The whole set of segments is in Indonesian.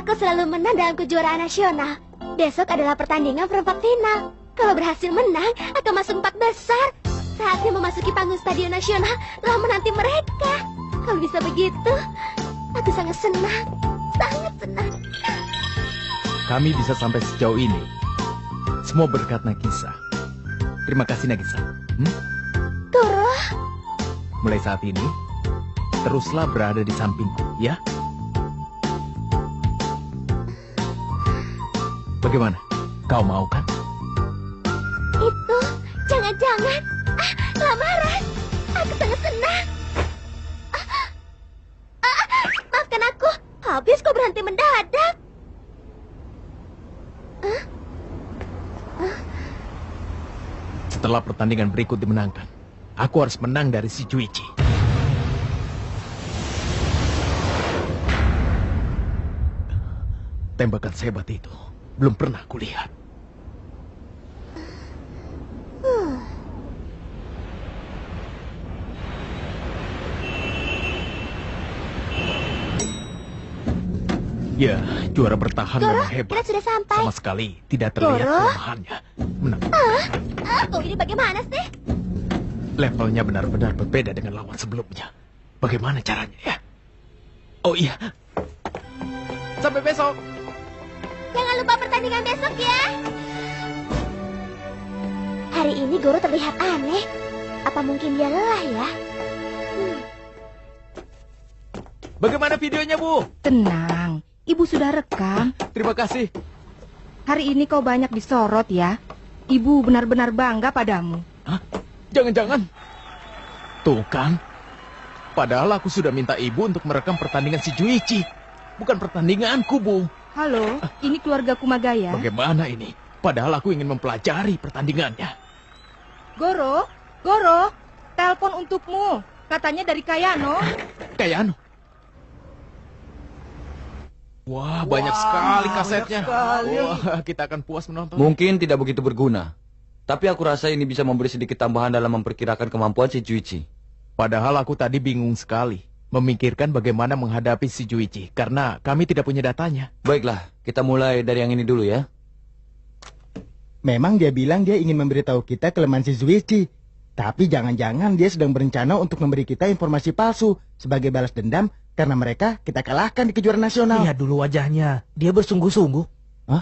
Aku selalu menang dalam kejuaraan nasional. Besok adalah pertandingan perempat final. Kalau berhasil menang, akan masuk 4 besar. Saatnya memasuki panggung stadion nasional, lalu menanti mereka. Kalau bisa begitu, aku sangat senang. Sangat senang. Kami bisa sampai sejauh ini. Semua berkat Nagisa. Terima kasih, Nagisa. Guru. Mulai saat ini, teruslah berada di sampingku, ya? Bagaimana? Kau mau kan? Itu, jangan-jangan. Lamaran. Aku sangat senang. Maafkan aku. Habis kau berhenti mendadak. Setelah pertandingan berikut dimenangkan, aku harus menang dari si Juichi. Tembakan sehebat itu belum pernah kulihat. Ya, juara bertahan memang hebat. Kita sudah sampai. Sama sekali tidak terlihat kelemahannya. Menang. Kau ini bagaimana sih? Levelnya benar-benar berbeda dengan lawan sebelumnya. Bagaimana caranya ya? Oh iya. Sampai besok. Jangan lupa pertandingan besok ya. Hari ini Goro terlihat aneh. Apa mungkin dia lelah ya? Bagaimana videonya, Bu? Tenang, Ibu sudah rekam. Terima kasih. Hari ini kau banyak disorot ya. Ibu benar-benar bangga padamu. Hah? Jangan-jangan. Tuh kan. Padahal aku sudah minta ibu untuk merekam pertandingan si Juichi. Bukan pertandinganku, Bu. Halo, ini keluarga Kumagaya. Bagaimana ini? Padahal aku ingin mempelajari pertandingannya. Goro, Goro, telepon untukmu. Katanya dari Kayano. Kayano? Wah, banyak sekali kasetnya. Wah, kita akan puas menonton. Mungkin tidak begitu berguna. Tapi aku rasa ini bisa memberi sedikit tambahan dalam memperkirakan kemampuan si Juichi. Padahal aku tadi bingung sekali memikirkan bagaimana menghadapi si Juichi karena kami tidak punya datanya. Baiklah, kita mulai dari yang ini dulu ya. Memang dia bilang dia ingin memberitahu kita kelemahan si Juichi. Tapi jangan-jangan dia sedang berencana untuk memberi kita informasi palsu sebagai balas dendam karena mereka kita kalahkan di kejuaraan nasional. Lihat dulu wajahnya, dia bersungguh-sungguh. Hah?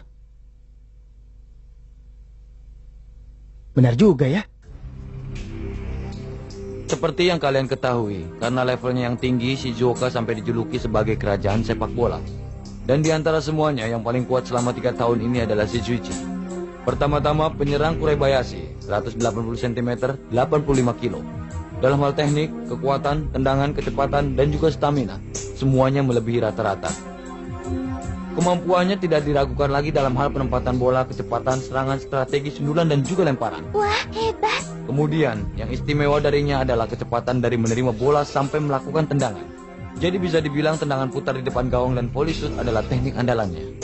Benar juga ya. Seperti yang kalian ketahui, karena levelnya yang tinggi, Shizuoka sampai dijuluki sebagai kerajaan sepak bola. Dan di antara semuanya, yang paling kuat selama 3 tahun ini adalah si Juichi. Pertama-tama penyerang Kurebayashi, 180 cm, 85 kilo. Dalam hal teknik, kekuatan, tendangan, kecepatan, dan juga stamina, semuanya melebihi rata-rata. Kemampuannya tidak diragukan lagi dalam hal penempatan bola, kecepatan, serangan, strategi, sundulan, dan juga lemparan. Wah, hebat. Kemudian, yang istimewa darinya adalah kecepatan dari menerima bola sampai melakukan tendangan. Jadi bisa dibilang tendangan putar di depan gawang dan volley shoot adalah teknik andalannya.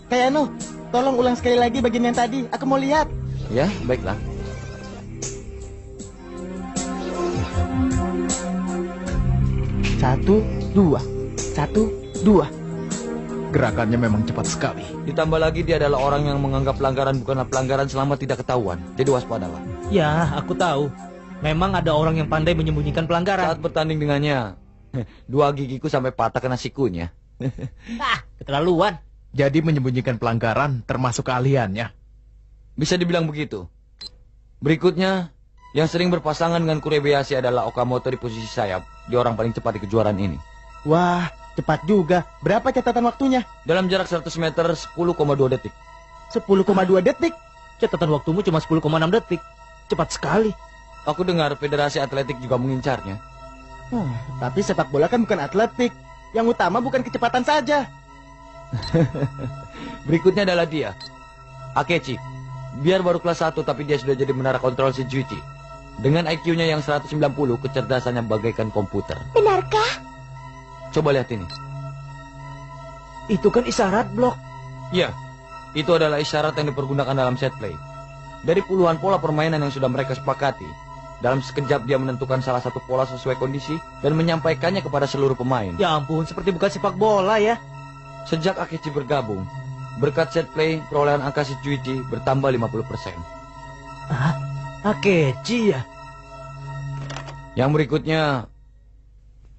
Kayano, tolong ulang sekali lagi bagian yang tadi. Aku mau lihat. Ya, baiklah. Satu, dua. Satu, dua. Gerakannya memang cepat sekali. Ditambah lagi dia adalah orang yang menganggap pelanggaran bukanlah pelanggaran selama tidak ketahuan. Jadi waspadalah. Ya, aku tahu. Memang ada orang yang pandai menyembunyikan pelanggaran. Saat bertanding dengannya, 2 gigiku sampai patah kena sikunya. Keterlaluan. Jadi menyembunyikan pelanggaran termasuk keahliannya. Bisa dibilang begitu. Berikutnya, yang sering berpasangan dengan Kurebayashi adalah Okamoto di posisi sayap. Dia orang paling cepat di kejuaraan ini. Wah, cepat juga. Berapa catatan waktunya? Dalam jarak 100 meter, 10,2 detik. 10,2 detik. Catatan waktumu cuma 10,6 detik. Cepat sekali. Aku dengar Federasi Atletik juga mengincarnya. Tapi sepak bola kan bukan atletik. Yang utama bukan kecepatan saja. Berikutnya adalah dia, Akechi. Biar baru kelas 1 tapi dia sudah jadi menara kontrol si Juichi. Dengan IQ-nya yang 190, kecerdasannya bagaikan komputer. Benarkah? Coba lihat ini. Itu kan isyarat blok. Ya, itu adalah isyarat yang dipergunakan dalam set play. Dari puluhan pola permainan yang sudah mereka sepakati, dalam sekejap dia menentukan salah satu pola sesuai kondisi dan menyampaikannya kepada seluruh pemain. Ya ampun, seperti bukan sepak bola ya. Sejak Akechi bergabung, berkat set play, perolehan angka Shizuichi bertambah 50%. Akechi ya? Yang berikutnya...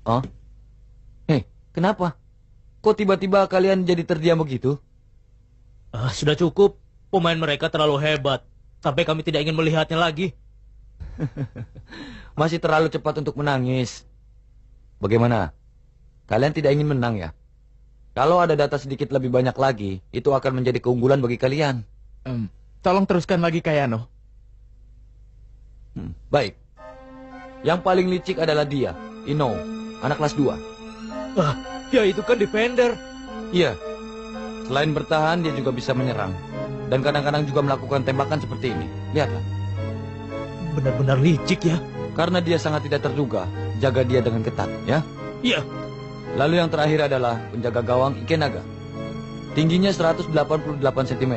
Oh? Kenapa? Kok tiba-tiba kalian jadi terdiam begitu? Sudah cukup. Pemain mereka terlalu hebat. Sampai kami tidak ingin melihatnya lagi. Masih terlalu cepat untuk menangis. Bagaimana? Kalian tidak ingin menang ya? Kalau ada data sedikit lebih banyak lagi, itu akan menjadi keunggulan bagi kalian. Tolong teruskan lagi, Kayano. Baik. Yang paling licik adalah dia, Ino, anak kelas 2. Ya itu kan defender. Iya. Selain bertahan, dia juga bisa menyerang. Dan kadang-kadang juga melakukan tembakan seperti ini. Lihatlah. Benar-benar licik ya. Karena dia sangat tidak terduga, jaga dia dengan ketat, ya? Iya. Lalu yang terakhir adalah penjaga gawang Ikenaga. Tingginya 188 cm,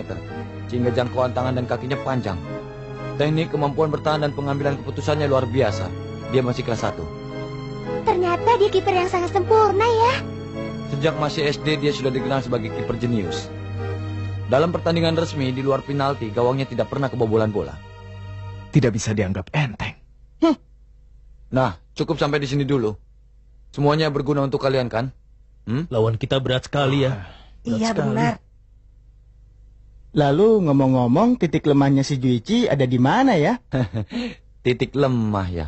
sehingga jangkauan tangan dan kakinya panjang. Teknik, kemampuan bertahan dan pengambilan keputusannya luar biasa. Dia masih kelas 1. Ternyata dia kiper yang sangat sempurna ya. Sejak masih SD, dia sudah dikenal sebagai kiper jenius. Dalam pertandingan resmi, di luar penalti, gawangnya tidak pernah kebobolan bola. Tidak bisa dianggap enteng. Nah, cukup sampai di sini dulu. Semuanya berguna untuk kalian, kan? Lawan kita berat sekali ya. Iya benar. Lalu ngomong-ngomong, titik lemahnya si Juichi ada di mana ya? Titik lemah ya?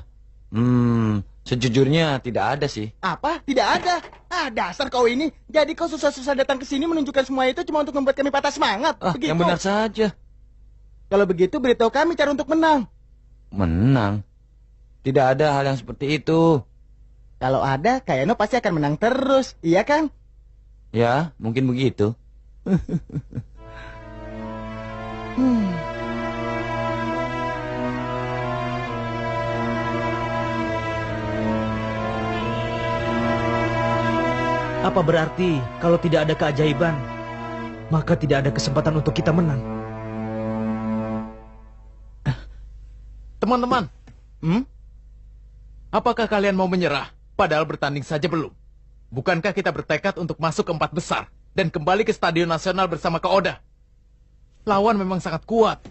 Sejujurnya tidak ada sih. Apa? Tidak ada. Dasar kau ini. Jadi kau susah-susah datang ke sini menunjukkan semua itu cuma untuk membuat kami patah semangat. Begitu. Yang benar saja. Kalau begitu beritahu kami cara untuk menang. Menang? Tidak ada hal yang seperti itu. Kalau ada, Kayano pasti akan menang terus. Iya kan? Ya, mungkin begitu. Apa berarti kalau tidak ada keajaiban, maka tidak ada kesempatan untuk kita menang? Teman-teman, apakah kalian mau menyerah? Padahal bertanding saja belum. Bukankah kita bertekad untuk masuk ke 4 besar dan kembali ke Stadion Nasional bersama Kak Oda? Lawan memang sangat kuat.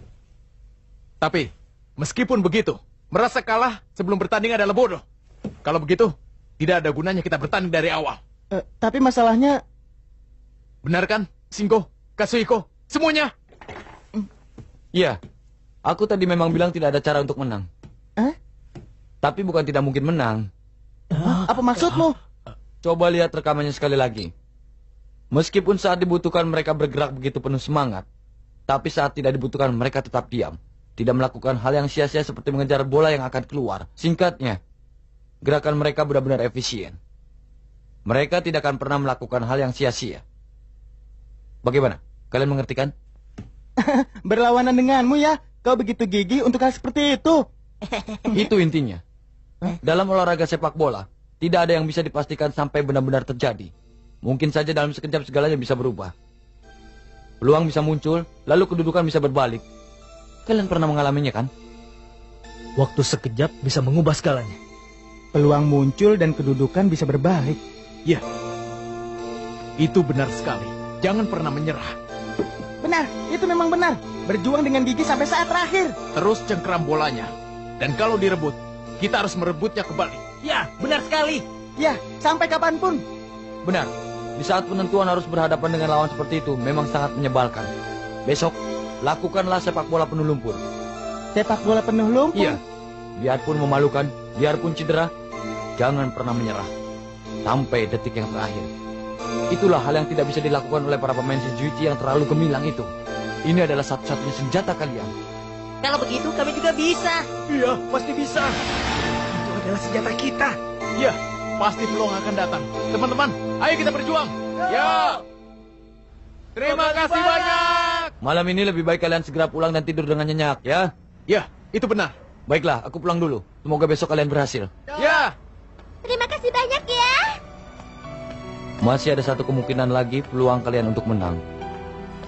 Tapi, meskipun begitu, merasa kalah sebelum bertanding adalah bodoh. Kalau begitu, tidak ada gunanya kita bertanding dari awal. Tapi masalahnya... Benar kan, Shingo, Kazuhiko, semuanya? Iya, aku tadi memang bilang tidak ada cara untuk menang. Tapi bukan tidak mungkin menang. Apa maksudmu? Coba lihat rekamannya sekali lagi. Meskipun saat dibutuhkan mereka bergerak begitu penuh semangat, tapi saat tidak dibutuhkan mereka tetap diam. Tidak melakukan hal yang sia-sia seperti mengejar bola yang akan keluar. Singkatnya, gerakan mereka benar-benar efisien. Mereka tidak akan pernah melakukan hal yang sia-sia. Bagaimana? Kalian mengerti kan? Berlawanan denganmu ya. Kau begitu gigih untuk hal seperti itu. Itu intinya. Dalam olahraga sepak bola, tidak ada yang bisa dipastikan sampai benar-benar terjadi. Mungkin saja dalam sekejap segalanya bisa berubah. Peluang bisa muncul, lalu kedudukan bisa berbalik. Kalian pernah mengalaminya kan? Waktu sekejap bisa mengubah segalanya. Peluang muncul dan kedudukan bisa berbalik. Ya, itu benar sekali. Jangan pernah menyerah. Benar, itu memang benar. Berjuang dengan gigi sampai saat terakhir. Terus cengkeram bolanya. Dan kalau direbut, kita harus merebutnya kembali. Ya, benar sekali. Ya, sampai kapanpun. Benar. Di saat penentuan harus berhadapan dengan lawan seperti itu memang sangat menyebalkan. Besok, lakukanlah sepak bola penuh lumpur. Sepak bola penuh lumpur? Iya. Biarpun memalukan, biarpun cedera, jangan pernah menyerah. Sampai detik yang terakhir. Itulah hal yang tidak bisa dilakukan oleh para pemain Shizuichi yang terlalu gemilang itu. Ini adalah satu-satunya senjata kalian. Kalau begitu kami juga bisa. Iya, pasti bisa. Itu adalah senjata kita. Iya, pasti peluang akan datang. Teman-teman, ayo kita berjuang. Ya. Terima kasih banyak. Malam ini lebih baik kalian segera pulang dan tidur dengan nyenyak, ya? Ya, itu benar. Baiklah, aku pulang dulu. Semoga besok kalian berhasil. Ya. Terima kasih banyak ya. Masih ada satu kemungkinan lagi peluang kalian untuk menang.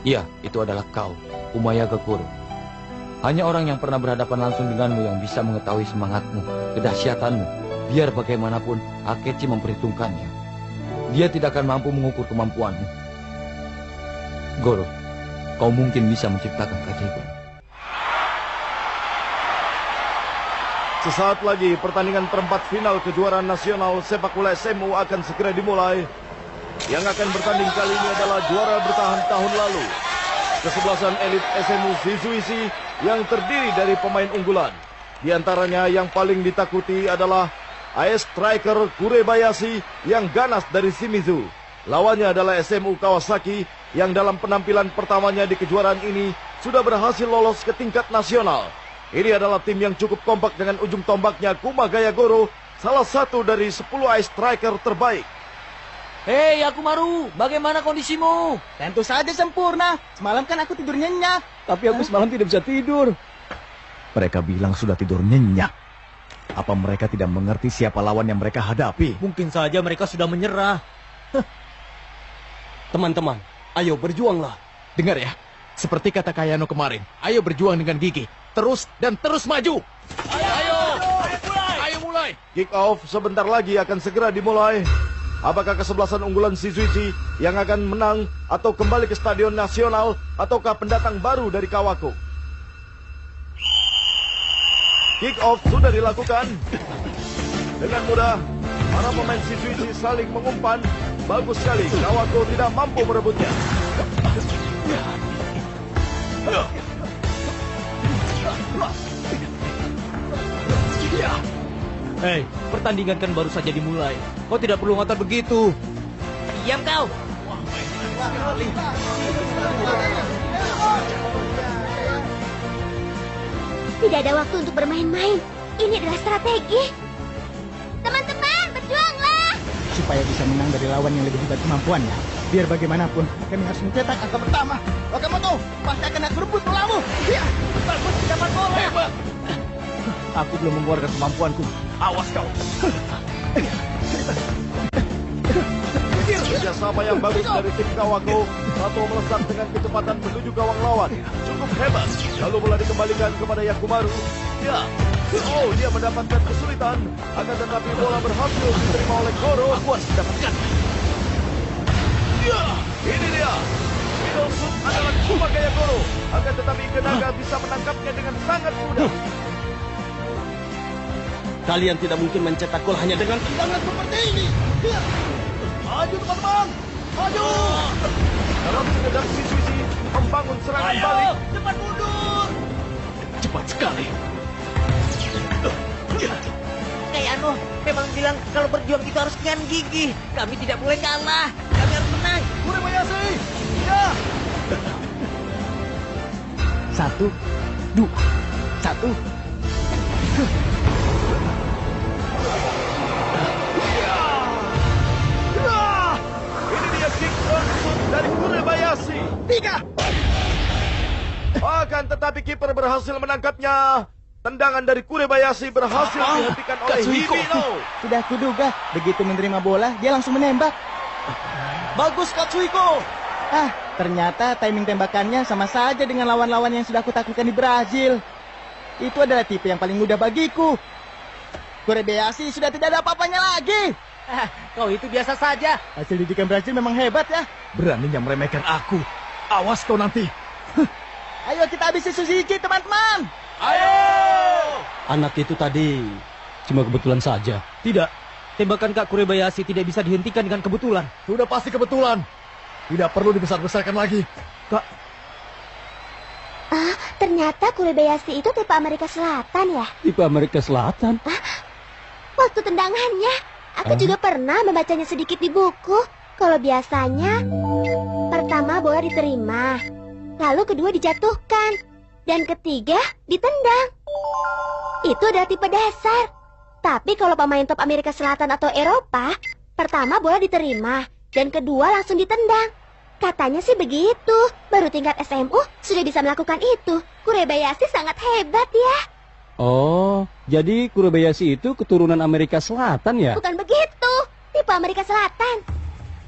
Iya, itu adalah kau, Umayaga Kuro. Hanya orang yang pernah berhadapan langsung denganmu yang bisa mengetahui semangatmu, kedahsyatanmu. Biar bagaimanapun, Akechi memperhitungkannya. Dia tidak akan mampu mengukur kemampuanmu. Goro, kau mungkin bisa menciptakan keajaiban. Sesaat lagi pertandingan perempat final kejuaraan nasional sepak bola SMU akan segera dimulai. Yang akan bertanding kali ini adalah juara bertahan tahun lalu, kesebelasan elit SMU Shizuishi yang terdiri dari pemain unggulan. Di antaranya yang paling ditakuti adalah AS Striker Kurebayashi yang ganas dari Shimizu. Lawannya adalah SMU Kawasaki yang dalam penampilan pertamanya di kejuaraan ini sudah berhasil lolos ke tingkat nasional. Ini adalah tim yang cukup kompak dengan ujung tombaknya Kumagaya Goro, salah satu dari 10 AS Striker terbaik. Hei Akumaru, bagaimana kondisimu? Tentu saja sempurna. Semalam kan aku tidur nyenyak. Tapi aku semalam tidak bisa tidur. Mereka bilang sudah tidur nyenyak. Apa mereka tidak mengerti siapa lawan yang mereka hadapi? Mungkin saja mereka sudah menyerah. Teman-teman, ayo berjuanglah. Dengar ya, seperti kata Kayano kemarin, ayo berjuang dengan gigi. Terus dan terus maju. Ayo mulai. Kick off sebentar lagi akan segera dimulai. Apakah kesebelasan unggulan Shizuishi yang akan menang atau kembali ke stadion nasional ataukah pendatang baru dari Kawako? Kick off sudah dilakukan. Dengan mudah, para pemain Shizuishi saling mengumpan. Bagus sekali, Kawako tidak mampu merebutnya. Hei, pertandingan kan baru saja dimulai. Kau tidak perlu ngotot begitu. Diam kau. Tidak ada waktu untuk bermain-main. Ini adalah strategi. Teman-teman, berjuanglah. Supaya bisa menang dari lawan yang lebih hebat kemampuannya. Biar bagaimanapun, kami harus mencetak angka pertama. Okamoto, pasti akan berebut bolamu. Ya, bagus dapat bola. Hebat. Aku belum mengeluarkan kemampuanku. Awas kau. Kerjasama yang bagus dari tim Kawako. Sato melesat dengan kecepatan menuju gawang lawan. Cukup hebat. Lalu bola dikembalikan kepada Yakumaru. Ya. Oh, dia mendapatkan kesulitan. Akan tetapi bola berhasil diterima oleh Goro. Aku harus mendapatkan. Ya. Ini dia. Middle shoot adalah Kumagaya Goro. Akan tetapi Kenaga bisa menangkapnya dengan sangat mudah. Kalian tidak mungkin mencetak gol hanya dengan tendangan seperti ini. Ya. Maju teman-teman. Maju. Dalam sekejap Shizuishi membangun serangan balik. Cepat mundur. Cepat sekali. Kayano memang bilang kalau berjuang itu harus dengan gigi. Kami tidak boleh kalah. Kami harus menang. Kurebayashi. Ya. 1, 2, 1. Ini dia kick on shoot dari Kurebayashi. 3. Akan tetapi kiper berhasil menangkapnya. Tendangan dari Kurebayashi berhasil dihentikan oleh Hibino. Sudah kuduga, begitu menerima bola, dia langsung menembak. Bagus Katsuhiko. Ternyata timing tembakannya sama saja dengan lawan-lawan yang sudah aku taklukkan di Brazil. Itu adalah tipe yang paling mudah bagiku. Kurebayashi sudah tidak ada apa-apanya lagi. Kau itu biasa saja. Hasil didikan Brazil memang hebat ya. Beraninya meremehkan aku. Awas kau nanti. Ayo kita habisi Shizuishi, teman-teman. Anak itu tadi cuma kebetulan saja. Tidak, tembakan Kak Kurebayashi tidak bisa dihentikan dengan kebetulan. Sudah pasti kebetulan. Tidak perlu dibesar-besarkan lagi. Kak, Ternyata Kurebayashi itu tipe Amerika Selatan ya. Tipe Amerika Selatan. Waktu tendangannya, aku juga pernah membacanya sedikit di buku. Kalau biasanya, pertama bola diterima, lalu kedua dijatuhkan, dan ketiga ditendang. Itu adalah tipe dasar. Tapi kalau pemain top Amerika Selatan atau Eropa, pertama bola diterima, dan kedua langsung ditendang. Katanya sih begitu. Baru tingkat SMU sudah bisa melakukan itu. Kurebayashi sangat hebat ya. Oh, jadi Kurebayashi itu keturunan Amerika Selatan ya? Bukan begitu, tipe Amerika Selatan.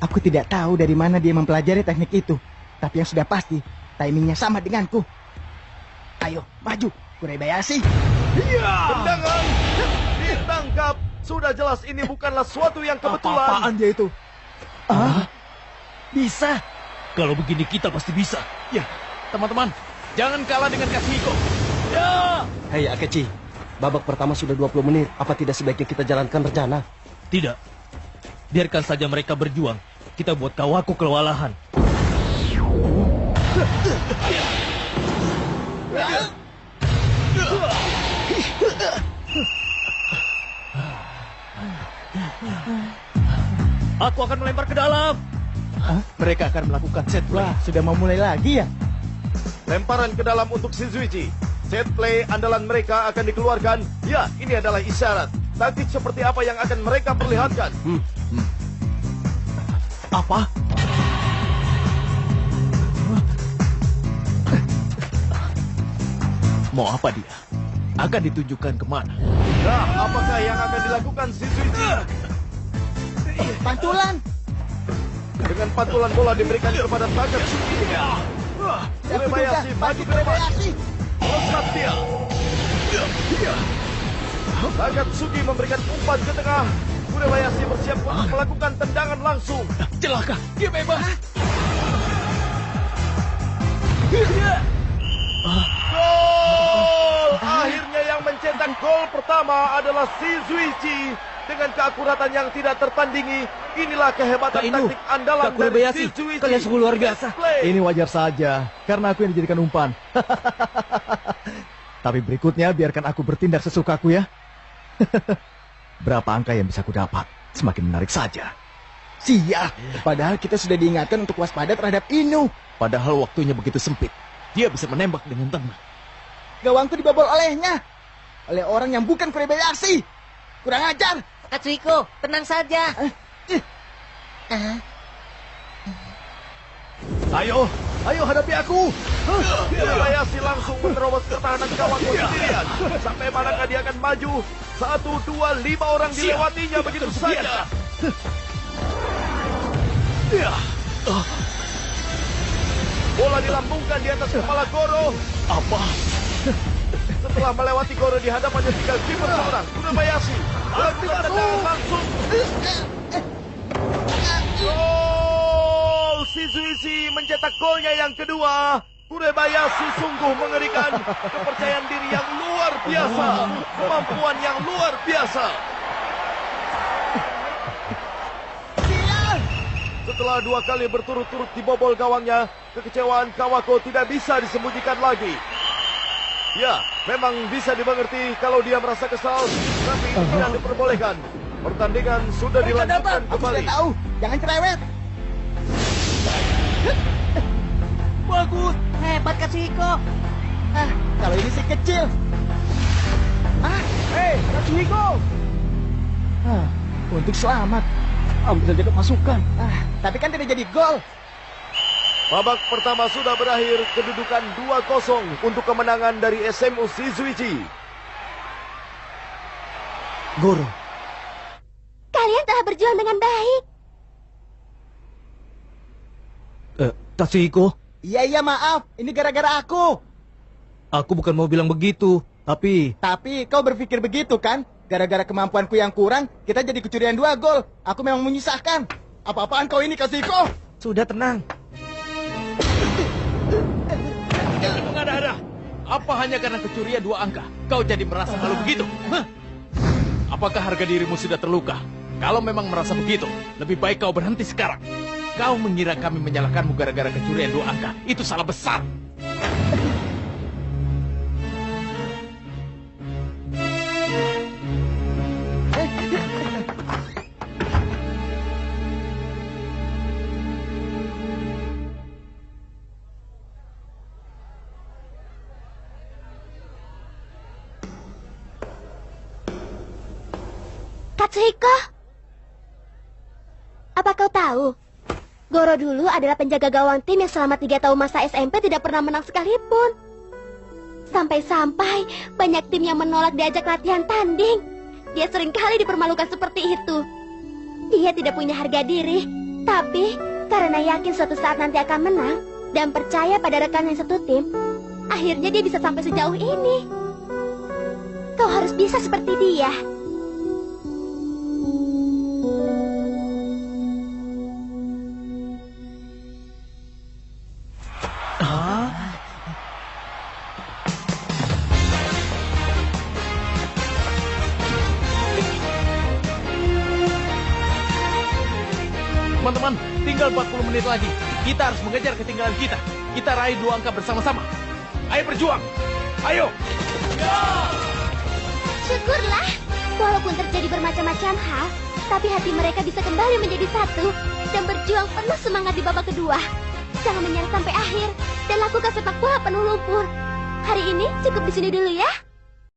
Aku tidak tahu dari mana dia mempelajari teknik itu. Tapi yang sudah pasti, timingnya sama denganku. Ayo, maju, Kurebayashi. Tendangan ditangkap. Sudah jelas ini bukanlah suatu yang kebetulan. Apaan dia itu? Bisa. Kalau begini kita pasti bisa. Ya, teman-teman, jangan kalah dengan Katsuhiko. Ya! Hei Akechi, babak pertama sudah 20 menit. Apa tidak sebaiknya kita jalankan rencana? Tidak. Biarkan saja mereka berjuang. Kita buat Kawaku kewalahan. Aku akan melempar ke dalam. Mereka akan melakukan set play. Wah, sudah mau mulai lagi ya? Lemparan ke dalam untuk Shizuichi. Set play andalan mereka akan dikeluarkan. Ya, ini adalah isyarat. Taktik seperti apa yang akan mereka perlihatkan? Apa? Mau apa dia? Akan ditunjukkan kemana? Nah, apakah yang akan dilakukan Shizuichi? Pantulan. Dengan pantulan bola diberikan kepada Takatsuki. Kurebayashi maju ke depan. Melesat dia. Takatsuki memberikan umpan ke tengah. Kurebayashi bersiap untuk melakukan tendangan langsung. Celaka, dia bebas. Gol! Akhirnya yang mencetak gol pertama adalah Shizuichi. Dengan keakuratan yang tidak tertandingi, inilah kehebatan taktik andalan dari Shizuichi. Kalian sungguh luar biasa. Ini wajar saja, karena aku yang dijadikan umpan. Tapi berikutnya biarkan aku bertindak sesukaku ya. Berapa angka yang bisa aku dapat, semakin menarik saja. Siap. Padahal kita sudah diingatkan untuk waspada terhadap Inu. Padahal waktunya begitu sempit. Dia bisa menembak dengan tenang. Gawangku dibobol olehnya. Oleh orang yang bukan Kurebayashi. Kurang ajar. Katsuhiko, tenang saja. Ayo hadapi aku. Kurebayashi langsung menerobos pertahanan Kawaku sendirian. Sampai manakah dia akan maju? 1, 2, 5 orang dilewatinya begitu saja. Bola dilambungkan di atas kepala Goro. Apa? Setelah melewati Goro di hadapannya tinggal kiper seorang. Kurebayashi melakukan tendangan langsung. Gol! Shizuichi mencetak golnya yang kedua. Kurebayashi sungguh mengerikan. Kepercayaan diri yang luar biasa. Kemampuan yang luar biasa. Setelah 2 kali berturut-turut dibobol gawangnya, kekecewaan Kawaku tidak bisa disembunyikan lagi. Ya, memang bisa dimengerti kalau dia merasa kesal, tapi itu tidak diperbolehkan. Pertandingan sudah dilanjutkan Aku kembali. sudah tahu. Jangan cerewet. Bagus, hebat Katsuhiko. Kalau ini sih kecil. Hei, Katsuhiko. Untuk selamat. Ambil saja kemasukan. Tapi kan tidak jadi gol. Babak pertama sudah berakhir, kedudukan 2-0 untuk kemenangan dari SMU Shizuichi. Goro, Kalian telah berjuang dengan baik. Katsuhiko, Iya, maaf. Ini gara-gara aku. aku bukan mau bilang begitu. Tapi kau berpikir begitu kan? Gara-gara kemampuanku yang kurang, kita jadi kecurian 2 gol. Aku memang menyusahkan. Apa-apaan kau ini, Katsuhiko? Sudah tenang. Jangan mengada-ada. Apa hanya karena kecurian 2 angka, kau jadi merasa malu begitu? Apakah harga dirimu sudah terluka? Kalau memang merasa begitu, lebih baik kau berhenti sekarang. Kau mengira kami menyalahkanmu gara-gara kecurian 2 angka. Itu salah besar. Katsuhiko, apa kau tahu? Goro dulu adalah penjaga gawang tim yang selama 3 tahun masa SMP tidak pernah menang sekalipun. Sampai-sampai banyak tim yang menolak diajak latihan tanding. Dia seringkali dipermalukan seperti itu. Dia tidak punya harga diri, tapi karena yakin suatu saat nanti akan menang dan percaya pada rekan yang satu tim, akhirnya dia bisa sampai sejauh ini. Kau harus bisa seperti dia. Teman-teman, tinggal 40 menit lagi. Kita harus mengejar ketinggalan kita. Kita raih 2 angka bersama-sama. Ayo berjuang. Ayo. Syukurlah, walaupun terjadi bermacam-macam hal, tapi hati mereka bisa kembali menjadi satu dan berjuang penuh semangat di babak kedua. Jangan menyerah sampai akhir dan lakukan sepak bola penuh lumpur. Hari ini cukup di sini dulu ya.